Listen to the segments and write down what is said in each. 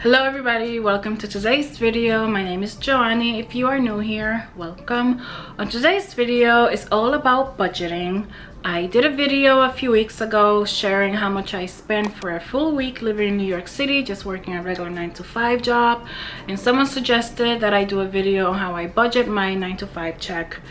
Hello everybody, welcome to today's video. My name is Joannie. If you are new here, welcome. On today's video, it's all about budgeting. I did a video a few weeks ago sharing how much I spent for a full week living in New York City, just working a regular 9-to-5 job, and someone suggested that I do a video on how I budget my 9-to-5 check.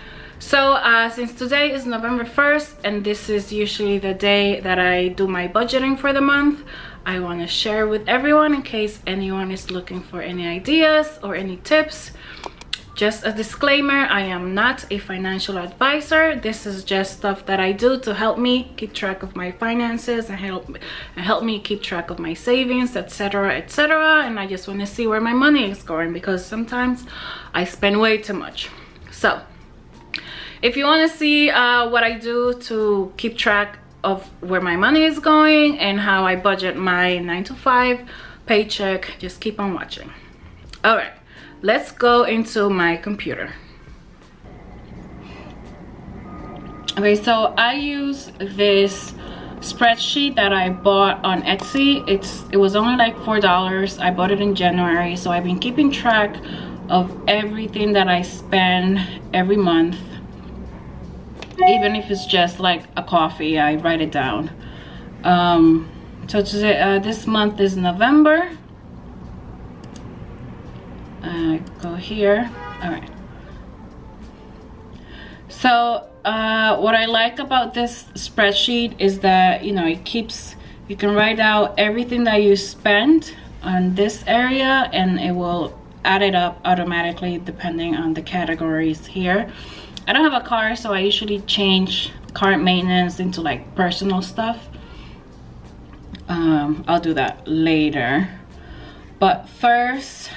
So since today is November 1st and this is usually the day that I do my budgeting for the month, I want to share with everyone in case anyone is looking for any ideas or any tips. Just a disclaimer, I am not a financial advisor. This is just stuff that I do to help me keep track of my finances and help me keep track of my savings, etc, etc. And I just want to see where my money is going because sometimes I spend way too much. So if you want to see what I do to keep track of where my money is going and how I budget my 9-to-5 paycheck, just keep on watching. All right, let's go into my computer. Okay, so I use this spreadsheet that I bought on Etsy. It was only like $4. I bought it in January, so I've been keeping track of everything that I spend every month. Even if it's just like a coffee, I write it down. So today, this month is November. Go here. All right. So what I like about this spreadsheet is that, you know, you can write out everything that you spend on this area and it will add it up automatically depending on the categories here. I don't have a car, so I usually change car maintenance into like personal stuff. I'll do that later. But first,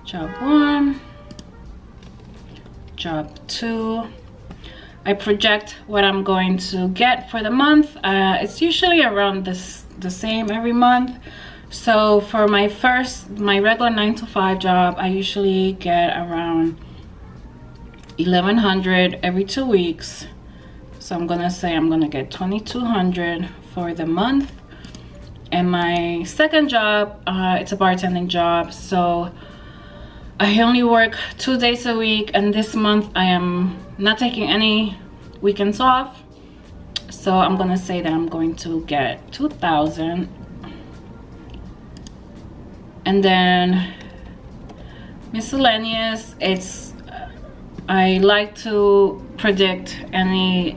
job 1, job 2. I project what I'm going to get for the month. It's usually around the same every month. So for my regular 9-to-5 job, I usually get around $1,100 every 2 weeks. So I'm gonna say I'm gonna get $2,200 for the month. And my second job, it's a bartending job, so I only work 2 days a week, and this month I am not taking any weekends off. So I'm gonna say that I'm going to get $2,000. And then miscellaneous, I like to predict any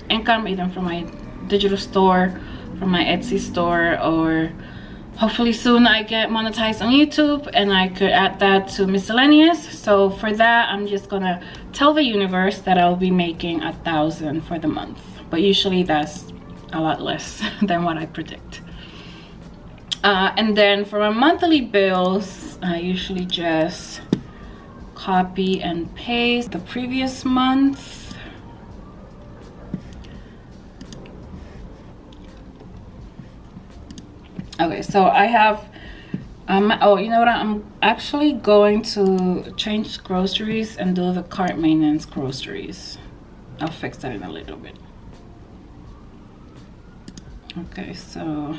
income either from my digital store, from my Etsy store, or hopefully soon I get monetized on YouTube and I could add that to miscellaneous. So for that, I'm just gonna tell the universe that I'll be making $1,000 for the month, but usually that's a lot less than what I predict. And then for my monthly bills, I usually just copy and paste the previous month. Okay, so I have, oh, you know what? I'm actually going to change groceries and do the cart maintenance groceries. I'll fix that in a little bit. Okay, so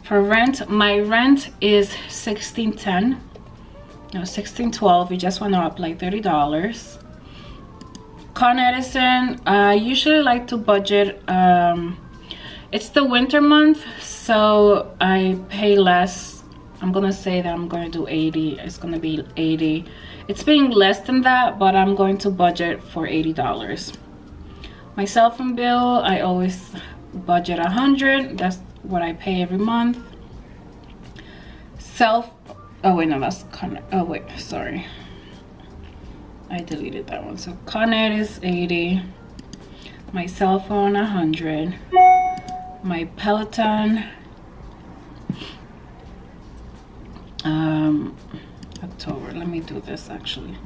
for rent, my rent is $16.10. No, $16.12. It just went up like $30. Con Edison, I usually like to budget. It's the winter month, so I pay less. I'm gonna say that I'm gonna do 80. It's gonna be 80. It's being less than that, but I'm going to budget for $80. My cell phone bill, I always budget 100. That's what I pay every month. Oh wait, no, that's Con. Oh wait, sorry, I deleted that one. So Con Ed is 80. My cell phone 100. My Peloton, October. Let me do this actually.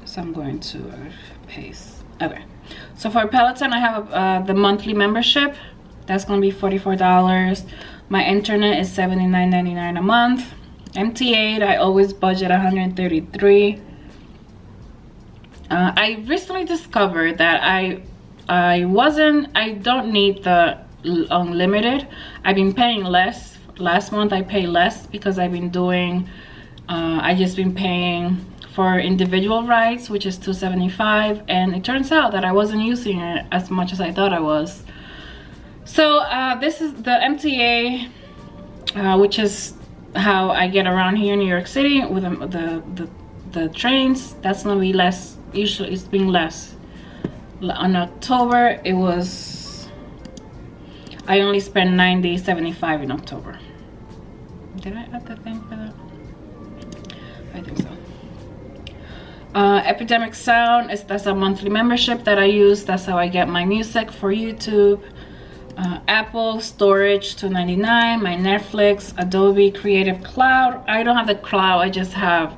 So I'm going to paste. Okay, so for Peloton I have the monthly membership. That's going to be $44. My internet is $79.99 a month. MT8, I always budget 133. I recently discovered that I don't need the unlimited. I've been paying less. Last month I paid less because I've been doing I just been paying for individual rides, which is $275, and it turns out that I wasn't using it as much as I thought I was. So this is the MTA, which is how I get around here in New York City with the trains. That's gonna be less. Usually it's been less. On October it was, I only spent $90.75 in October. Did I add the thing for that? I think so. Epidemic Sound that's a monthly membership that I use. That's how I get my music for YouTube. Apple storage $2.99. My Netflix, Adobe Creative Cloud. I don't have the cloud, I just have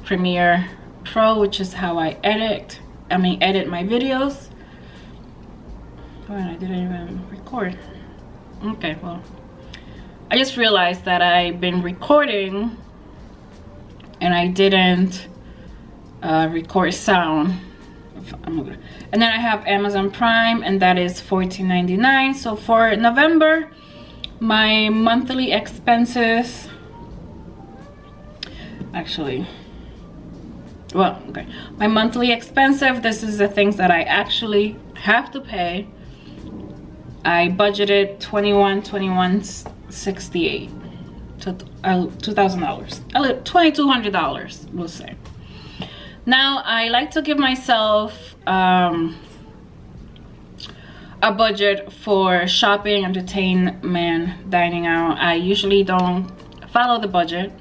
Premiere Pro, which is how I edit my videos. Oh, and I didn't even record. Okay, well, I just realized that I've been recording and I didn't record sound. And then I have Amazon Prime, and that is $14.99. So for November, my monthly expenses, actually, well, okay, my monthly expensive, this is the things that I actually have to pay. I budgeted $21.68, so $2,000, $2,200, we'll say. Now I like to give myself a budget for shopping, entertainment, dining out. I usually don't follow the budget,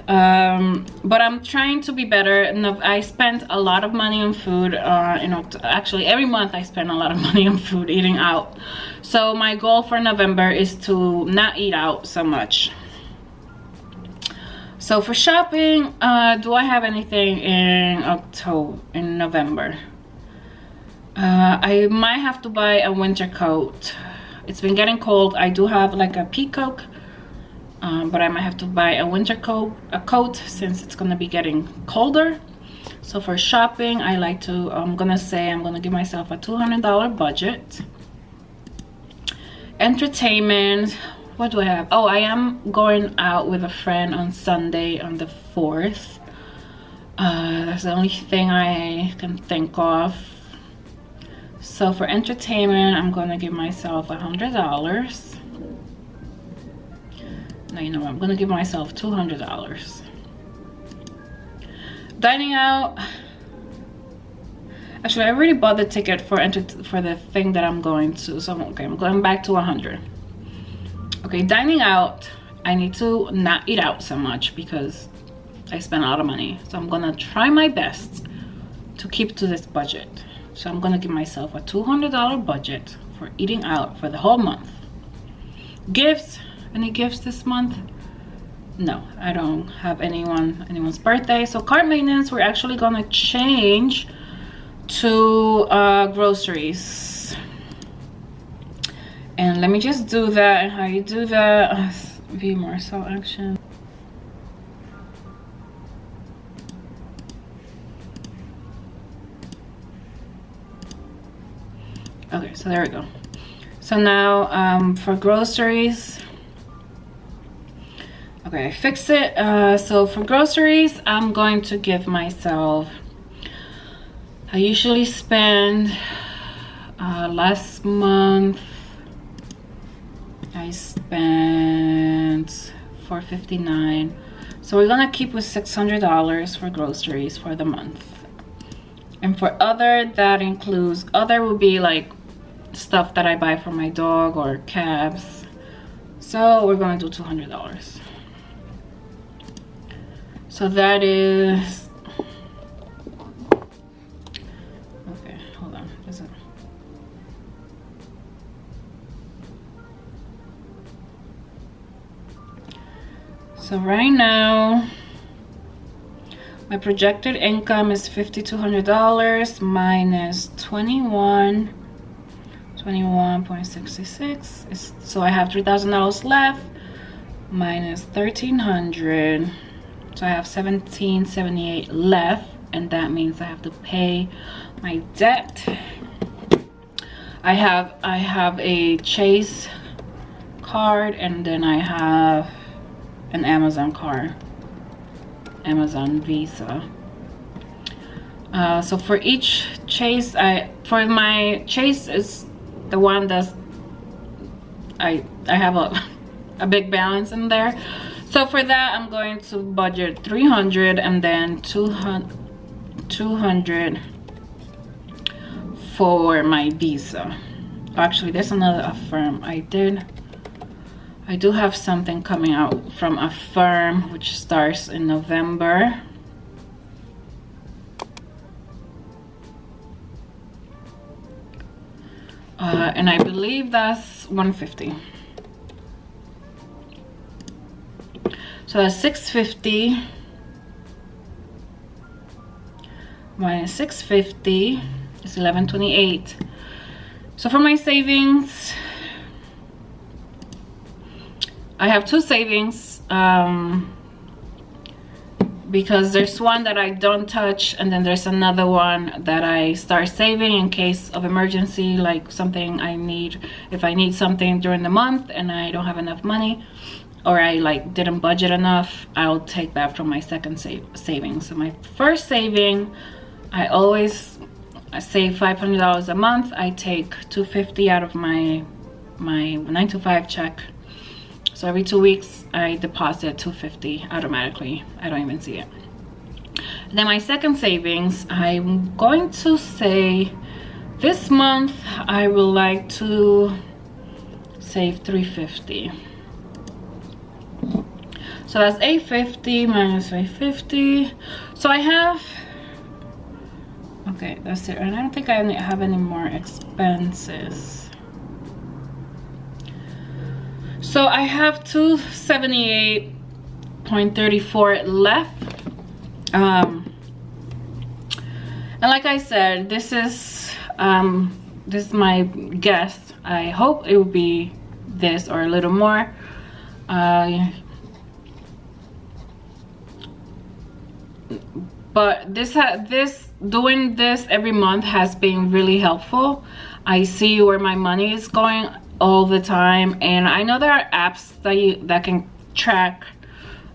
but I'm trying to be better. And I spent a lot of money on food. Actually every month I spend a lot of money on food, eating out. So my goal for November is to not eat out so much. So for shopping, do I have anything in November? I might have to buy a winter coat. It's been getting cold. I do have like a peacoat, but I might have to buy a winter coat since it's gonna be getting colder. So for shopping, I'm gonna give myself a $200 budget. Entertainment. What do I have? Oh, I am going out with a friend on Sunday on the 4th. That's the only thing I can think of. So for entertainment, I'm gonna give myself $100. No, you know what? I'm gonna give myself $200. Dining out. Actually, I already bought the ticket for the thing that I'm going to. So okay, I'm going back to 100. Okay, dining out, I need to not eat out so much because I spend a lot of money. So I'm gonna try my best to keep to this budget. So I'm gonna give myself a $200 budget for eating out for the whole month. Gifts, any gifts this month? No, I don't have anyone's birthday. So cart maintenance, we're actually gonna change to groceries. And let me just do that. How you do that? View more salt action. Okay, so there we go. So now for groceries. Okay, I fixed it. So for groceries, I'm going to give myself, I usually spend last month I spent $459. So we're gonna keep with $600 for groceries for the month. And for other, that includes, other will be like stuff that I buy for my dog or cabs. So we're gonna do $200. So that is, okay, hold on. Is it? So right now, my projected income is $5,200 minus 21.66. So I have $3,000 left. minus 1,300, so I have 1,778 left, and that means I have to pay my debt. I have a Chase card, and then I have an Amazon card, Amazon Visa. So for each Chase, for my Chase is the one that's I have a big balance in there. So for that, I'm going to budget 300, and then 200 for my Visa. Actually, there's another Affirm. I do have something coming out from Affirm, which starts in November. And I believe that's 150. So that's 650 minus 650 is 1128. So for my savings, I have two savings, because there's one that I don't touch, and then there's another one that I start saving in case of emergency, like something I need. If I need something during the month and I don't have enough money, or I like didn't budget enough, I'll take that from my second saving. So my first saving, I save $500 a month. I take $250 out of my 9-to-5 check. So every 2 weeks I deposit $250 automatically. I don't even see it. And then my second savings, I'm going to say this month I would like to save $350. So that's $850 minus $850. So I have, okay, that's it. And I don't think I have any more expenses. So I have 278.34 left. And like I said, this is my guess. I hope it will be this or a little more. But doing this every month has been really helpful. I see where my money is going all the time, and I know there are apps that can track.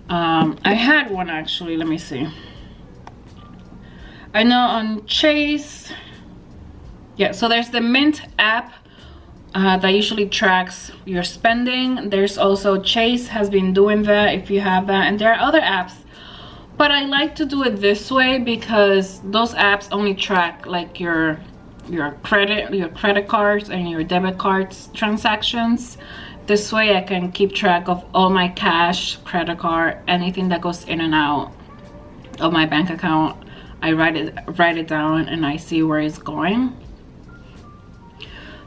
I had one actually. Let me see. I know on Chase, yeah, so there's the Mint app that usually tracks your spending. There's also Chase has been doing that if you have that, and there are other apps. But I like to do it this way because those apps only track like your credit cards and your debit cards transactions. This way I can keep track of all my cash, credit card, anything that goes in and out of my bank account. I write it down and I see where it's going.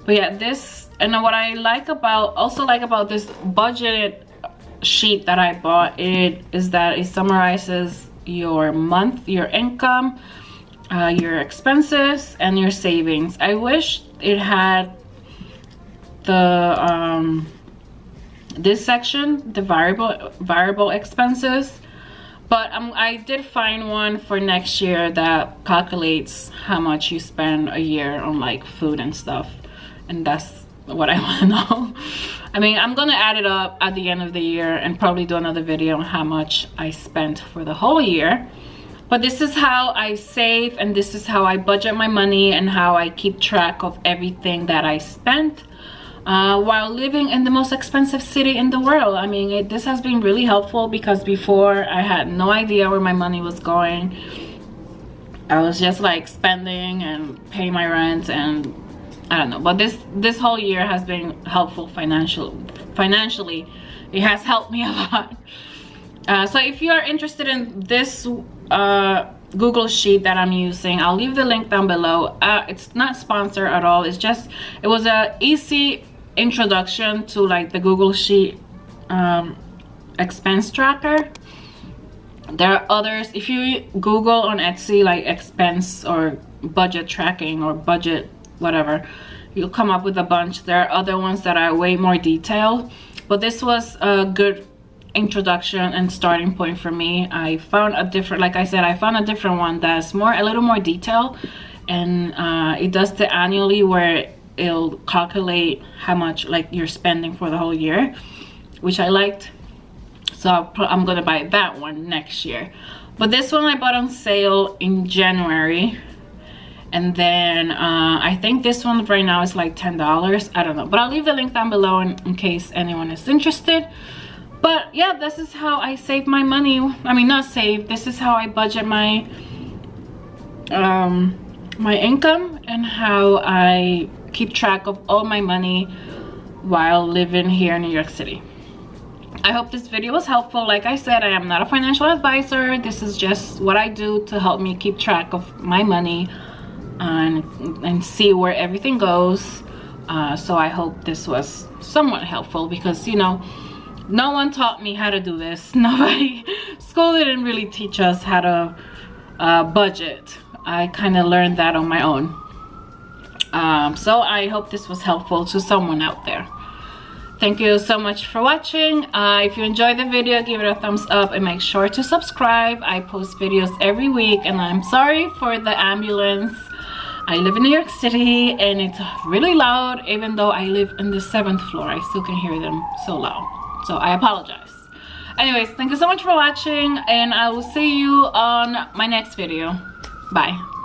But yeah, this, and what I also like about this budget sheet that I bought, is that it summarizes your month, your income, your expenses, and your savings. I wish it had the this section, the variable expenses, but I did find one for next year that calculates how much you spend a year on like food and stuff, and that's what I want to know. I mean, I'm gonna add it up at the end of the year and probably do another video on how much I spent for the whole year. But this is how I save, and this is how I budget my money, and how I keep track of everything that I spent while living in the most expensive city in the world. I mean, this has been really helpful because before I had no idea where my money was going. I was just like spending and paying my rent, and I don't know. But this whole year has been helpful financially. It has helped me a lot. So if you are interested in this Google sheet that I'm using, I'll leave the link down below. It's not sponsored at all. It was a easy introduction to like the Google sheet expense tracker. There are others. If you Google on Etsy like expense or budget tracking or budget whatever, you'll come up with a bunch. There are other ones that are way more detailed, but this was a good introduction and starting point for me. I found a different, like I said, I found a different one that's a little more detailed, and it does the annually, where it'll calculate how much like you're spending for the whole year, which I liked. So I'm gonna buy that one next year. But this one I bought on sale in January, and then I think this one right now is like $10. I don't know, but I'll leave the link down below in case anyone is interested. But yeah, this is how I save my money. I mean, not save, this is how I budget my my income, and how I keep track of all my money while living here in New York City. I hope this video was helpful. Like I said, I am not a financial advisor. This is just what I do to help me keep track of my money and see where everything goes. So I hope this was somewhat helpful, because you know, no one taught me how to do this. Nobody, school didn't really teach us how to budget. I kind of learned that on my own. So I hope this was helpful to someone out there. Thank you so much for watching. If you enjoyed the video, give it a thumbs up and make sure to subscribe. I post videos every week, and I'm sorry for the ambulance. I live in New York City and it's really loud. Even though I live in the 7th floor, I still can hear them so loud. So I apologize. Anyways, thank you so much for watching, and I will see you on my next video. Bye.